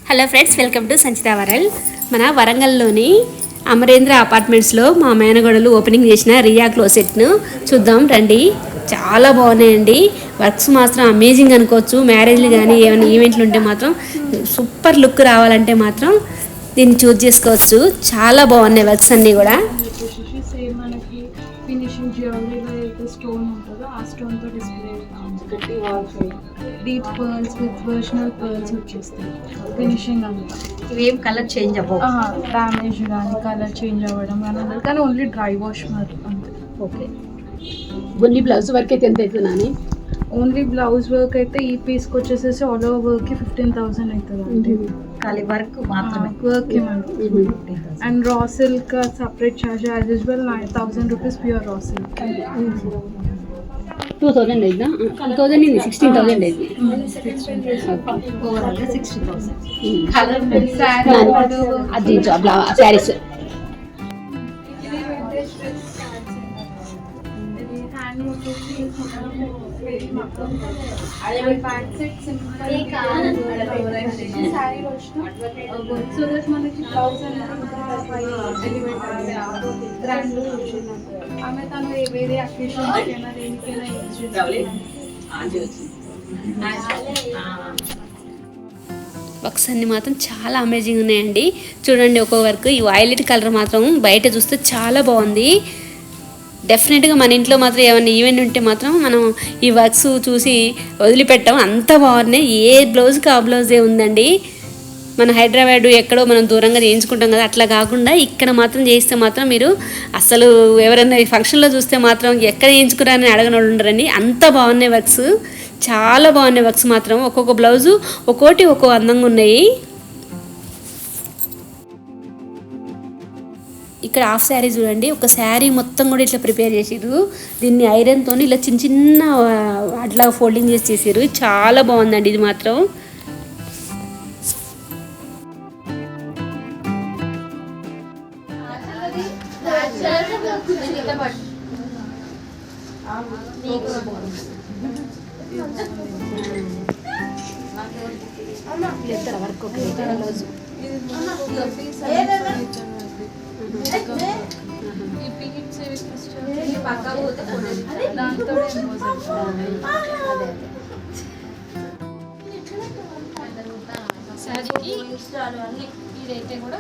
Hello friends, welcome to సంచిత world. మన వరంగల్లోని అమరేంద్ర అపార్ట్మెంట్స్లో మా మేనగోడలు ఓపెనింగ్ చేసిన రియా క్లోసెట్ను చూద్దాం రండి. చాలా బాగున్నాయండి. వర్క్స్ మాత్రం అమేజింగ్ అనుకోవచ్చు. మ్యారేజ్లు కానీ ఏమైనా ఈవెంట్లు ఉంటే మాత్రం సూపర్ లుక్ రావాలంటే మాత్రం దీన్ని చూస్ చేసుకోవచ్చు. చాలా బాగున్నాయి వర్క్స్ అన్నీ కూడా. సేమ్ మనకి ఫినిషింగ్ జ్యువెలరీలో అయితే స్టోన్ ఉంటుందో ఆ స్టోన్తో డిస్ప్లే డీప్ పర్ల్స్ విత్ వర్షనల్ పర్ల్స్ వచ్చేస్తాయి. ఫినిషింగ్ అంతా ఇవేం కలర్ చేంజ్ అవ్వవు, డ్యామేజ్ కానీ కలర్ చేంజ్ అవ్వడం కానీ ఉండదు, కానీ ఓన్లీ డ్రై వాష్ మాత్రం అంతే. ఓకే. ఓన్లీ బ్లౌజ్ వర్క్ అయితే ఎంత అవుతుందని? ఓన్లీ బ్లౌజ్ వర్క్ అయితే ఈ పీస్కి వచ్చేసేసి ఆల్ ఓవర్ వర్క్కి 15,000 అవుతుంది అంటే ఖాళీ వర్క్ మాత్రమే వర్క్కి మనం. And raw silk separate charge as usual 9,000 rupees pure raw silk. 2,000 అయిందా? 2,000 అయింది, 16,000 అయింది. ఓవరాల్గా 60,000. అది శారీస్ మనకి బ్లౌజ్ ఆమె తను వేరే అకేషన్స్కైనా దేనికైనా వర్క్స్ అన్ని మాత్రం చాలా అమేజింగ్ ఉన్నాయండి. చూడండి ఒక్కో వర్క్. ఈ వైలెట్ కలర్ మాత్రం బయట చూస్తే చాలా బాగుంది. డెఫినెట్గా మన ఇంట్లో మాత్రం ఏమైనా ఈవెంట్ ఉంటే మాత్రం మనం ఈ వర్క్స్ చూసి వదిలిపెట్టాం. అంత బాగున్నాయి. ఏ బ్లౌజ్కి ఆ బ్లౌజే ఉందండి. మన హైదరాబాద్ ఎక్కడో మనం దూరంగా చేయించుకుంటాం కదా, అట్లా కాకుండా ఇక్కడ మాత్రం చేయిస్తే మాత్రం మీరు అసలు ఎవరైనా ఫంక్షన్లో చూస్తే మాత్రం ఎక్కడ చేయించుకున్నారని అడగని వాళ్ళు ఉండరండి. అంత బాగున్నాయి వర్క్స్, చాలా బాగున్నాయి వర్క్స్ మాత్రం. ఒక్కొక్క బ్లౌజు ఒక్కోటి ఒక్కో అందంగా ఉన్నాయి. ఇక్కడ హాఫ్ శారీ చూడండి. ఒక శారీ మొత్తం కూడా ఇట్లా ప్రిపేర్ చేసిర్రు. దీన్ని ఐరన్తో ఇలా చిన్న చిన్న అట్లా ఫోల్డింగ్ చేసారు. చాలా బాగుందండి ఇది మాత్రం. ఇదైతే కూడా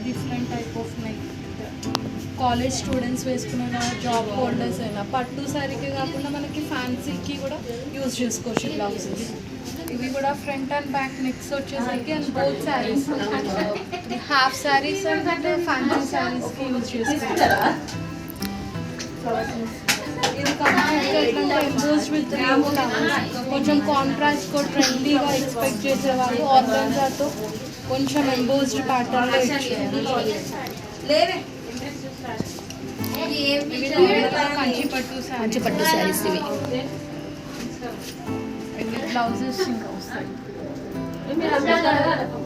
different type of neck. College students వేసుకున్న జాబ్ హోల్డర్స్ అయినా పట్టు శారీకి కాకుండా మనకి ఫ్యాన్సీకి కూడా యూజ్ చేసుకోవచ్చు బ్లౌజెస్. ఇవి కూడా ఫ్రంట్ అండ్ బ్యాక్ నెక్స్ వచ్చేసరికి and both saris half saris and fancy శారీస్కి యూజ్ చేసుకోవచ్చు. ఇది కంప్లీట్గా ఎట్లంటే ఎంబోస్డ్ విత్ కొంచెం కాంట్రాస్ట్ కూడా ట్రెండీగా ఎక్స్పెక్ట్ చేసేవాళ్ళు ఆర్గాన్జాతో కొంచెం ఎంబోస్డ్ ప్యాటర్న్లో ఇచ్చారు. కంచి పట్టు శారీస్ ఇవి బ్లౌజెస్ ఇంకా వస్తాయి. మీరు